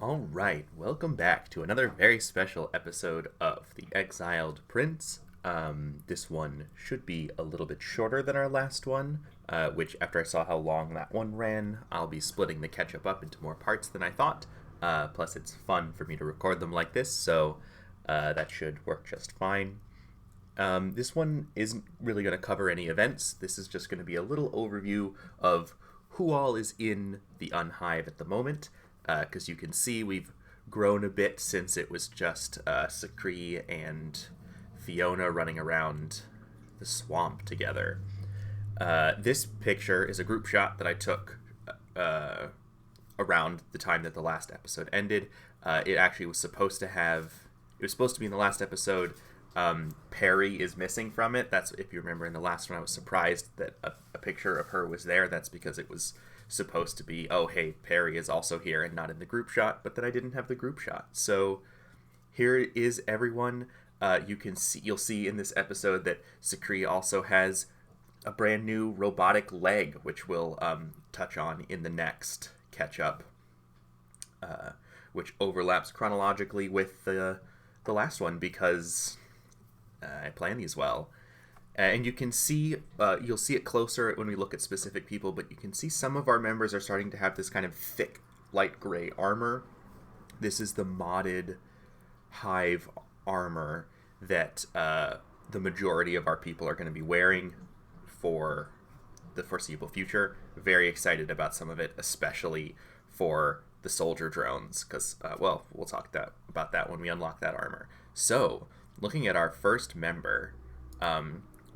All right, welcome back to another very special episode of the Exiled Prince. This one should be a little bit shorter than our last one, which, after I saw how long that one ran, I'll be splitting the catch-up up into more parts than I thought. Plus, it's fun for me to record them like this, so that should work just fine. This one isn't really going to cover any events. This is just going to be a little overview of who all is in the Un-Hive at the moment, because you can see we've grown a bit since it was just Skri and Fiona running around the swamp together. This picture is a group shot that I took around the time that the last episode ended. It actually was supposed to have... It was supposed to be in the last episode. Perry is missing from it. That's, if you remember in the last one, I was surprised that a picture of her was there. That's because it was supposed to be, oh, hey, Perry is also here and not in the group shot, but then I didn't have the group shot. So here is everyone. You'll see in this episode that Skri also has a brand new robotic leg, which we'll touch on in the next catch-up, which overlaps chronologically with the last one because I plan these well. And you can see, you'll see it closer when we look at specific people, but you can see some of our members are starting to have this kind of thick, light gray armor. This is the modded Hive armor that the majority of our people are going to be wearing for the foreseeable future. Very excited about some of it, especially for the soldier drones, because, well, we'll talk about that when we unlock that armor. So, looking at our first member,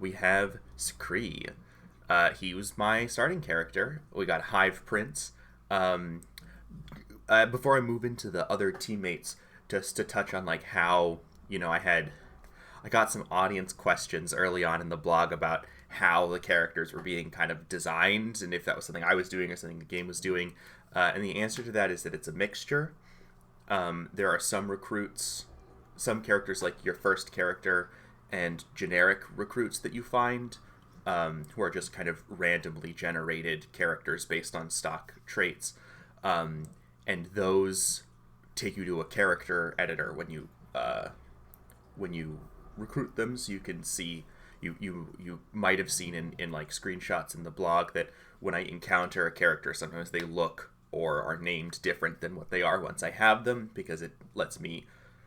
we have Skri. He was my starting character. We got Hive Prince. Before I move into the other teammates, just to touch on like how, I got some audience questions early on in the blog about how the characters were being kind of designed and if that was something I was doing or something the game was doing. And the answer to that is that it's a mixture. There are some recruits, some characters like your first character, and generic recruits that you find who are just kind of randomly generated characters based on stock traits. And those take you to a character editor when you recruit them, so you can see, you might have seen in like screenshots in the blog that when I encounter a character, sometimes they look or are named different than what they are once I have them, because it lets me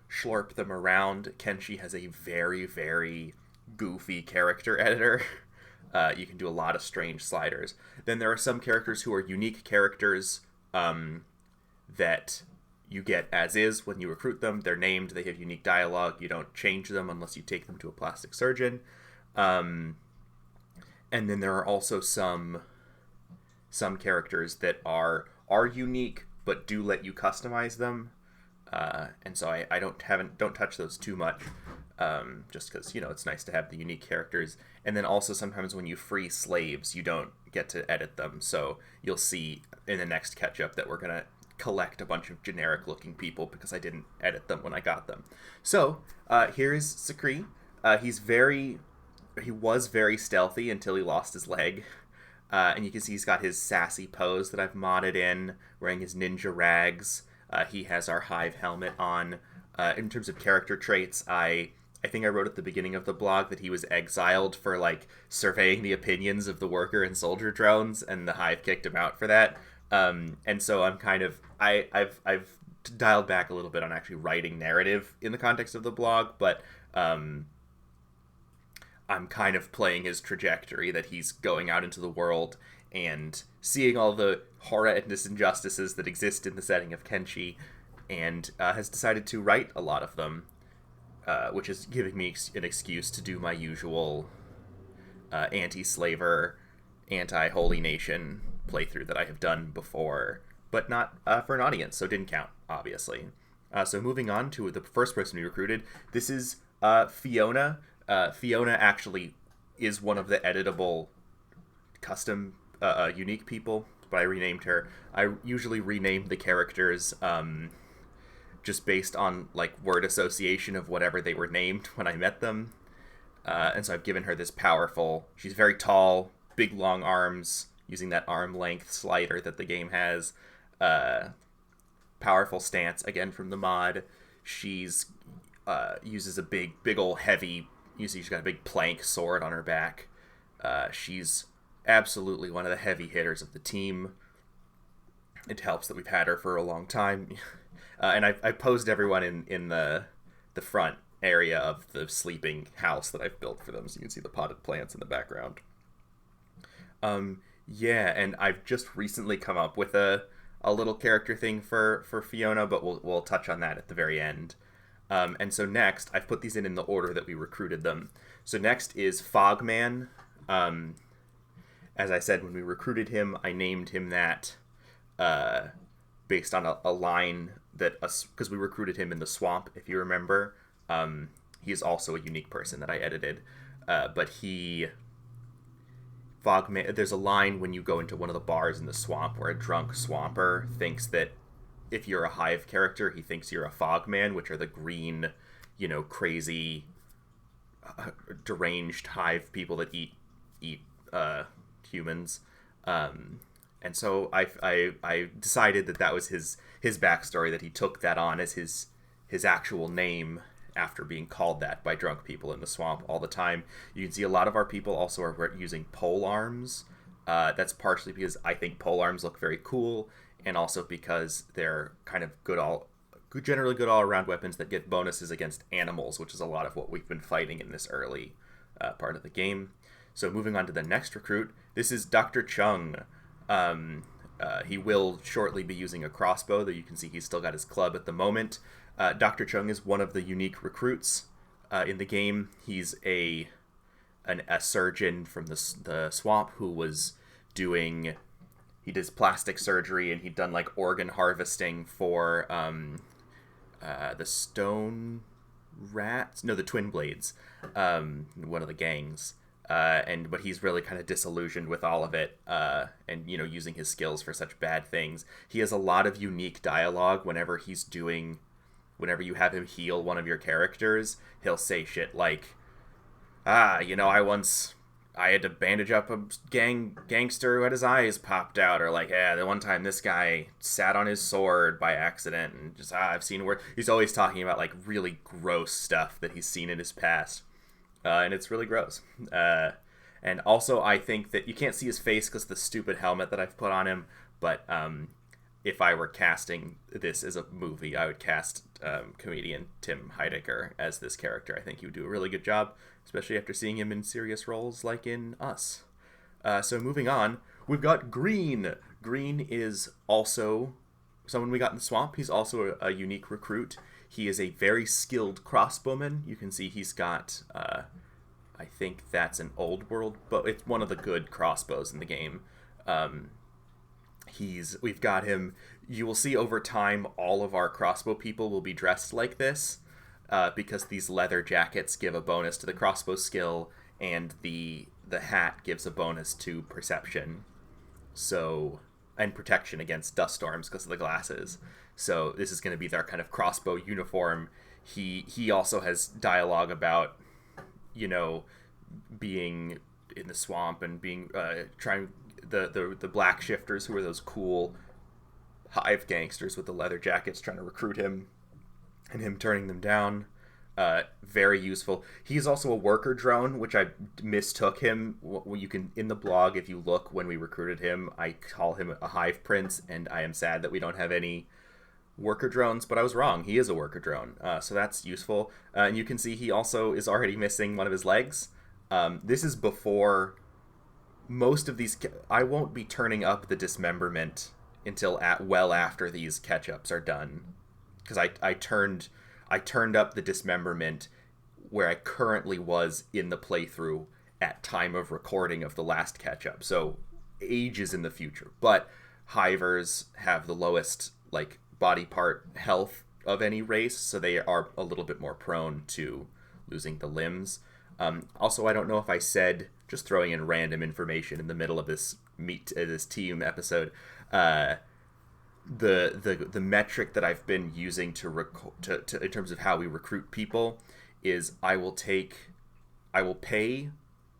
schlorp them around. Kenshi has a very, very goofy character editor. You can do a lot of strange sliders. Then there are some characters who are unique characters that you get as is when you recruit them. They're named, they have unique dialogue. You don't change them unless you take them to a plastic surgeon. And then there are also some characters that are unique but do let you customize them. And so I don't touch those too much, just because it's nice to have the unique characters. And then also sometimes when you free slaves, you don't get to edit them. So you'll see in the next catch up that we're gonna collect a bunch of generic looking people because I didn't edit them when I got them. So here is Skri. He was very stealthy until he lost his leg. And you can see he's got his sassy pose that I've modded in, wearing his ninja rags. He has our Hive helmet on. In terms of character traits, I think I wrote at the beginning of the blog that he was exiled for like surveying the opinions of the worker and soldier drones, and the Hive kicked him out for that. And so I'm kind of I've dialed back a little bit on actually writing narrative in the context of the blog, but I'm kind of playing his trajectory that he's going out into the world and seeing all the horrendous injustices that exist in the setting of Kenshi, and has decided to write a lot of them, which is giving me an excuse to do my usual anti-slaver, anti-holy nation playthrough that I have done before, but not for an audience, so didn't count, obviously. So moving on to the first person we recruited, this is Fiona. Fiona actually is one of the editable custom unique people, but I renamed her. I usually rename the characters just based on like word association of whatever they were named when I met them. And so I've given her this powerful, she's very tall, big long arms, using that arm length slider that the game has. powerful stance, again from the mod. She's uses a big ol' heavy, she's got a big plank sword on her back. She's absolutely one of the heavy hitters of the team. It helps that we've had her for a long time. And I posed everyone in the front area of the sleeping house that I've built for them, so you can see the potted plants in the background. Yeah, and I've just recently come up with a little character thing for Fiona, but we'll touch on that at the very end. And so next, I've put these in the order that we recruited them. So next is Fogman. As I said, when we recruited him, I named him that based on a line that, because we recruited him in the swamp, if you remember. He is also a unique person that I edited. But Fogman, there's a line when you go into one of the bars in the swamp where a drunk swamper thinks that if you're a Hive character, he thinks you're a Fogman, which are the green, crazy, deranged Hive people that eat humans. And so I decided that was his backstory, that he took that on as his actual name after being called that by drunk people in the swamp all the time. You can see a lot of our people also are using pole arms. That's partially because I think pole arms look very cool, and also because they're kind of generally good all-around weapons that get bonuses against animals, which is a lot of what we've been fighting in this early part of the game. So moving on to the next recruit, this is Dr. Chung. He will shortly be using a crossbow, though you can see he's still got his club at the moment. Dr. Chung is one of the unique recruits in the game. He's a surgeon from the swamp who was he does plastic surgery, and he'd done like organ harvesting for the stone rats, no, the twin blades, one of the gangs. But he's really kind of disillusioned with all of it, and using his skills for such bad things. He has a lot of unique dialogue whenever you have him heal one of your characters. He'll say shit like, I had to bandage up a gangster who had his eyes popped out, or like, the one time this guy sat on his sword by accident, and just, I've seen where he's always talking about like really gross stuff that he's seen in his past. And it's really gross. And also, I think that you can't see his face because of the stupid helmet that I've put on him, but if I were casting this as a movie, I would cast comedian Tim Heidecker as this character. I think he would do a really good job, especially after seeing him in serious roles like in Us. So moving on, we've got Green. Green is also someone we got in the swamp. He's also a unique recruit. He is a very skilled crossbowman. You can see he's got, I think that's an old world, but it's one of the good crossbows in the game. We've got him. You will see over time all of our crossbow people will be dressed like this, because these leather jackets give a bonus to the crossbow skill, and the hat gives a bonus to perception, and protection against dust storms because of the glasses. So this is going to be their kind of crossbow uniform. He also has dialogue about, being in the swamp and being trying the black shifters, who are those cool Hive gangsters with the leather jackets, trying to recruit him, and him turning them down. Very useful. He's also a worker drone, which I mistook him. You can, in the blog, if you look when we recruited him, I call him a Hive prince, and I am sad that we don't have any worker drones, but I was wrong. He is a worker drone, so that's useful. And you can see he also is already missing one of his legs. This is before most of these. I won't be turning up the dismemberment until well after these catch-ups are done, because I turned up the dismemberment where I currently was in the playthrough at time of recording of the last catch-up, so ages in the future. But Hivers have the lowest body part health of any race, so they are a little bit more prone to losing the limbs. Also, I don't know if I said, just throwing in random information in the middle of this team episode, the metric that I've been using to in terms of how we recruit people is I will pay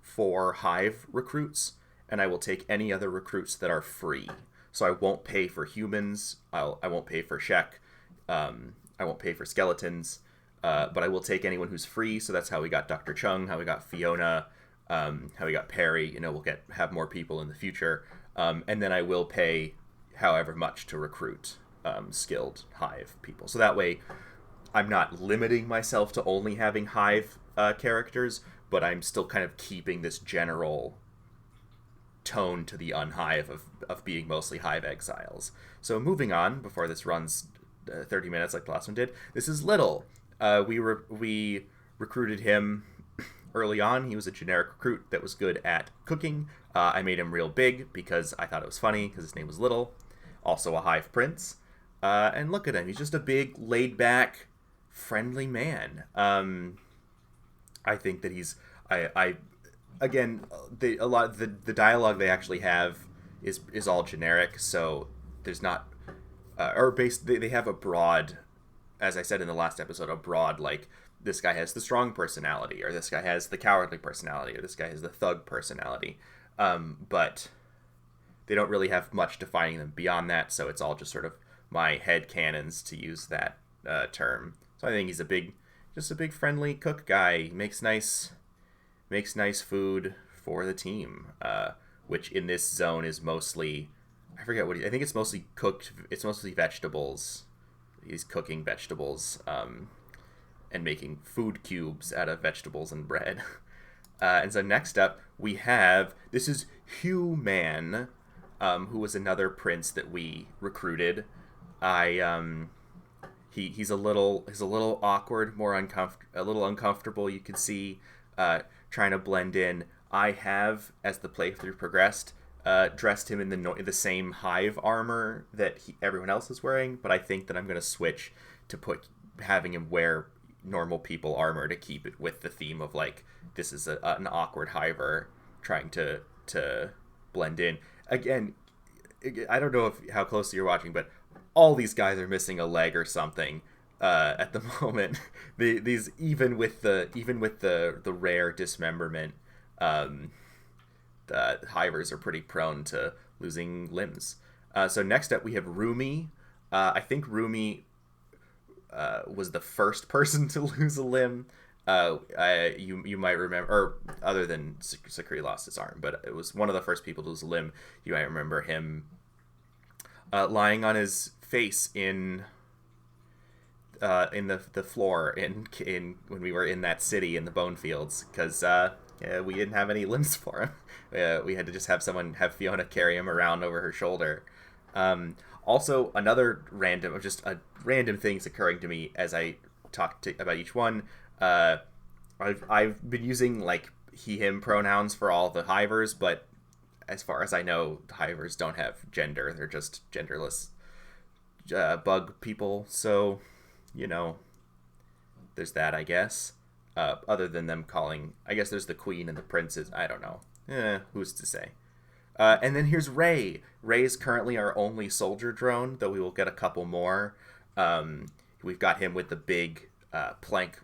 for Hive recruits, and I will take any other recruits that are free. so I won't pay for humans. I won't pay for Shek. I won't pay for skeletons. But I will take anyone who's free. So that's how we got Dr. Chung, how we got Fiona, how we got Perry. We'll have more people in the future. And then I will pay however much to recruit skilled Hive people. So that way I'm not limiting myself to only having Hive characters, but I'm still kind of keeping this general tone to the Un-Hive of being mostly Hive exiles. So moving on, before this runs 30 minutes like the last one did, this is Little. We recruited him early on. He was a generic recruit that was good at cooking. I made him real big because I thought it was funny because his name was Little. Also a Hive prince. And look at him. He's just a big, laid-back, friendly man. I think that he's... Again, the dialogue they actually have is all generic, so there's not... they have a broad... As I said in the last episode, a broad, like, this guy has the strong personality, or this guy has the cowardly personality, or this guy has the thug personality. But they don't really have much defining them beyond that, so it's all just sort of my head canons, to use that term. So I think he's just a big friendly cook guy. He makes nice food for the team, which in this zone is mostly, I forget what I think it's mostly cooked. It's mostly vegetables. He's cooking vegetables and making food cubes out of vegetables and bread. And so next up we have, this is Human, who was another prince that we recruited. He's a little awkward, a little uncomfortable. You can see trying to blend in. I have, as the playthrough progressed, dressed him in the same Hive armor that everyone else is wearing, but I think that I'm going to switch to having him wear normal people armor to keep it with the theme of, like, this is an awkward Hiver trying to blend in. Again, I don't know how closely you're watching, but all these guys are missing a leg or something at the moment. These even with the rare dismemberment, the Hivers are pretty prone to losing limbs. So next up we have Rumi. I think Rumi was the first person to lose a limb. You might remember, or other than Skri lost his arm, but it was one of the first people to lose a limb. You might remember him lying on his face in the floor in when we were in that city in the bone fields, because we didn't have any limbs for him. We had to just have Fiona carry him around over her shoulder. Also, another random things occurring to me as I talk about each one. I've been using, like, he/him pronouns for all the Hivers, but as far as I know, the Hivers don't have gender. They're just genderless bug people. So, there's that, I guess. Other than them calling, I guess there's the queen and the princes. I don't know. Who's to say? And then here's Ray. Ray is currently our only soldier drone, though we will get a couple more. We've got him with the big plank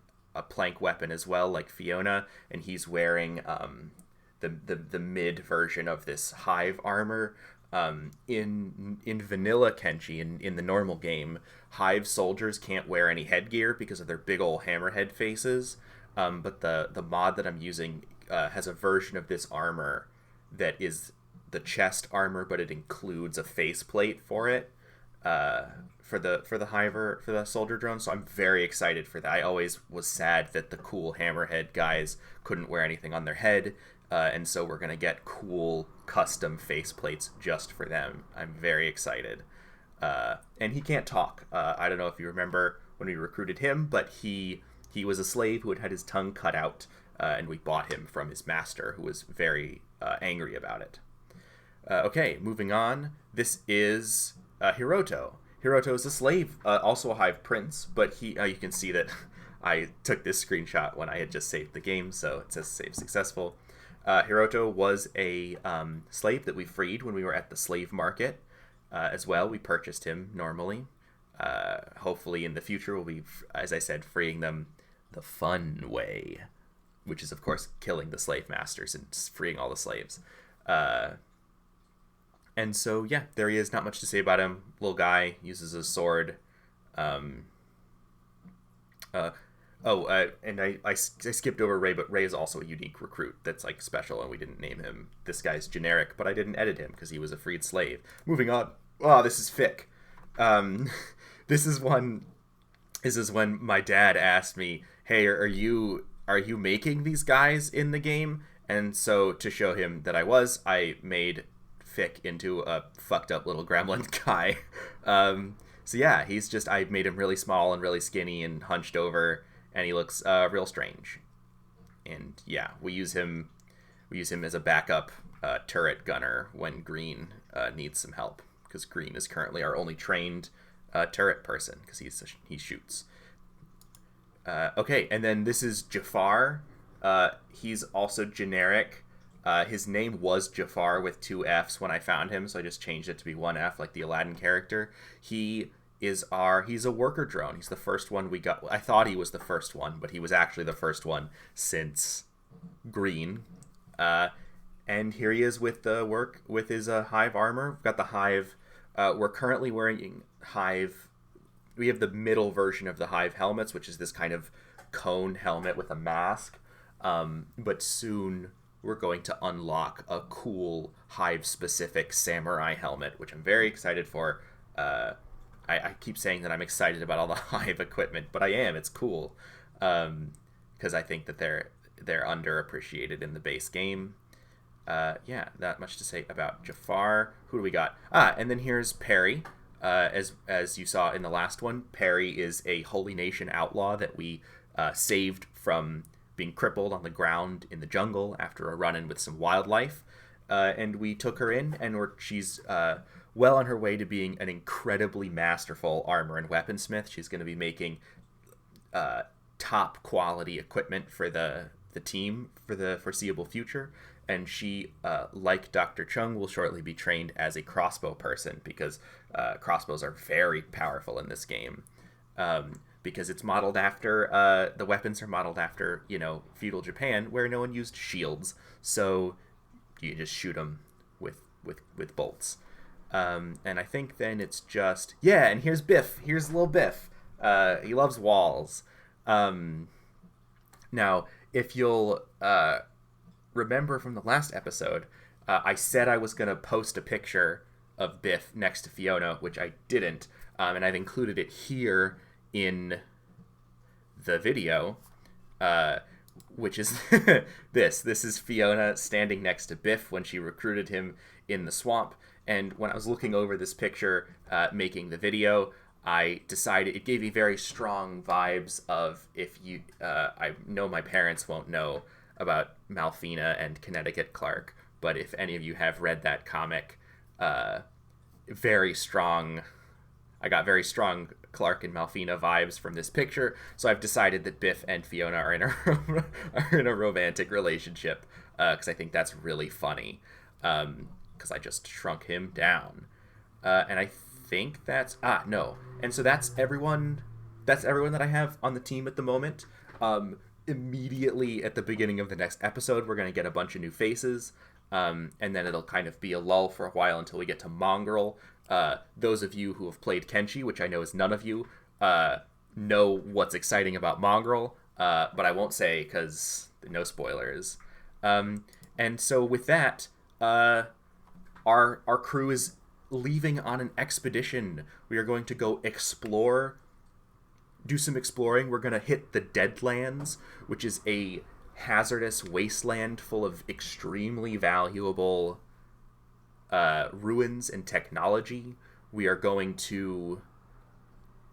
weapon as well, like Fiona, and he's wearing the mid version of this Hive armor. In vanilla Kenshi, in the normal game, Hive soldiers can't wear any headgear because of their big old hammerhead faces. But the mod that I'm using has a version of this armor that is the chest armor, but it includes a faceplate for it, for the soldier drone. So I'm very excited for that. I always was sad that the cool hammerhead guys couldn't wear anything on their head, and so we're gonna get cool custom faceplates just for them. I'm very excited. And he can't talk. I don't know if you remember when we recruited him, but he was a slave who had had his tongue cut out, and we bought him from his master, who was very angry about it. Okay, moving on. This is Hiroto. Hiroto is a slave, also a Hive prince, but you can see that I took this screenshot when I had just saved the game, so it says save successful. Hiroto was a slave that we freed when we were at the slave market as well. We purchased him normally. Hopefully in the future we'll be, as I said, freeing them the fun way, which is, of course, killing the slave masters and freeing all the slaves. And so, yeah, there he is. Not much to say about him. Little guy, uses a sword. Um, and I skipped over Ray, but Ray is also a unique recruit that's like special, and we didn't name him. This guy's generic, but I didn't edit him because he was a freed slave. Moving on. Oh, this is fic. Um, this is when my dad asked me, "Hey, are you making these guys in the game?" And so to show him that I made Fick into a fucked up little gremlin guy. So yeah, I made him really small and really skinny and hunched over, and he looks real strange. And yeah, we use him as a backup turret gunner when Green needs some help, because Green is currently our only trained turret person, because he shoots. Okay, and then this is Jafar. He's also generic. His name was Jafar with 2 F's when I found him, so I just changed it to be 1 F, like the Aladdin character. He's a worker drone. He's the first one we got. I thought he was the first one, but he was actually the first one since Green. And here he is with his Hive armor. We've got the Hive. We're currently wearing Hive. We have the middle version of the Hive helmets, which is this kind of cone helmet with a mask. But soon we're going to unlock a cool Hive-specific samurai helmet, which I'm very excited for. I keep saying that I'm excited about all the Hive equipment, but I am. It's cool, because I think that they're underappreciated in the base game. Yeah, not much to say about Jafar. Who do we got? And then here's Perry. As you saw in the last one, Perry is a Holy Nation outlaw that we saved from being crippled on the ground in the jungle after a run-in with some wildlife. And we took her in, and she's well on her way to being an incredibly masterful armor and weaponsmith. She's going to be making top quality equipment for the team for the foreseeable future. And she, like Dr. Chung, will shortly be trained as a crossbow person, because crossbows are very powerful in this game. Because it's modeled after, the weapons are modeled after, feudal Japan, where no one used shields. So you just shoot them with bolts. And I think then it's just... Yeah, and here's Biff. Here's little Biff. He loves walls. Now, if you'll remember from the last episode, I said I was going to post a picture of Biff next to Fiona, which I didn't. And I've included it here in the video, which is this. This is Fiona standing next to Biff when she recruited him in the swamp. And when I was looking over this picture, making the video, I decided it gave me very strong vibes of I know my parents won't know about Malfina and Connecticut Clark, but if any of you have read that comic, very strong. I got very strong Clark and Malfina vibes from this picture, so I've decided that Biff and Fiona are in a romantic relationship, because I think that's really funny, because I just shrunk him down, and I think that's no, and so that's everyone that I have on the team at the moment. Immediately at the beginning of the next episode, we're going to get a bunch of new faces, and then it'll kind of be a lull for a while until we get to Mongrel. Those of you who have played Kenshi, which I know is none of you, know what's exciting about Mongrel, but I won't say because no spoilers. And so with that, our crew is leaving on an expedition. We are going to go do some exploring. We're going to hit the Deadlands, which is a hazardous wasteland full of extremely valuable ruins and technology. We are going to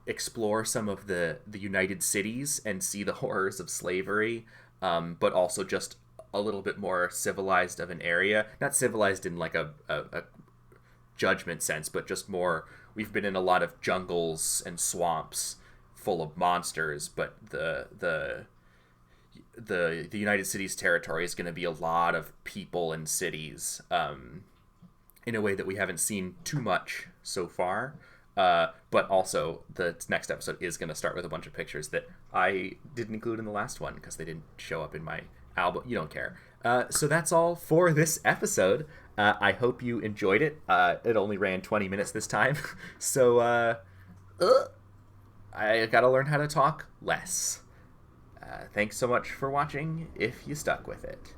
explore some of the United Cities and see the horrors of slavery, but also just a little bit more civilized of an area. Not civilized in like a judgment sense, but just more, we've been in a lot of jungles and swamps full of monsters, but the United Cities territory is going to be a lot of people and cities, in a way that we haven't seen too much so far. But also, the next episode is going to start with a bunch of pictures that I didn't include in the last one because they didn't show up in my album. You don't care. So that's all for this episode. I hope you enjoyed it. It only ran 20 minutes this time. So I gotta learn how to talk less. Thanks so much for watching if you stuck with it.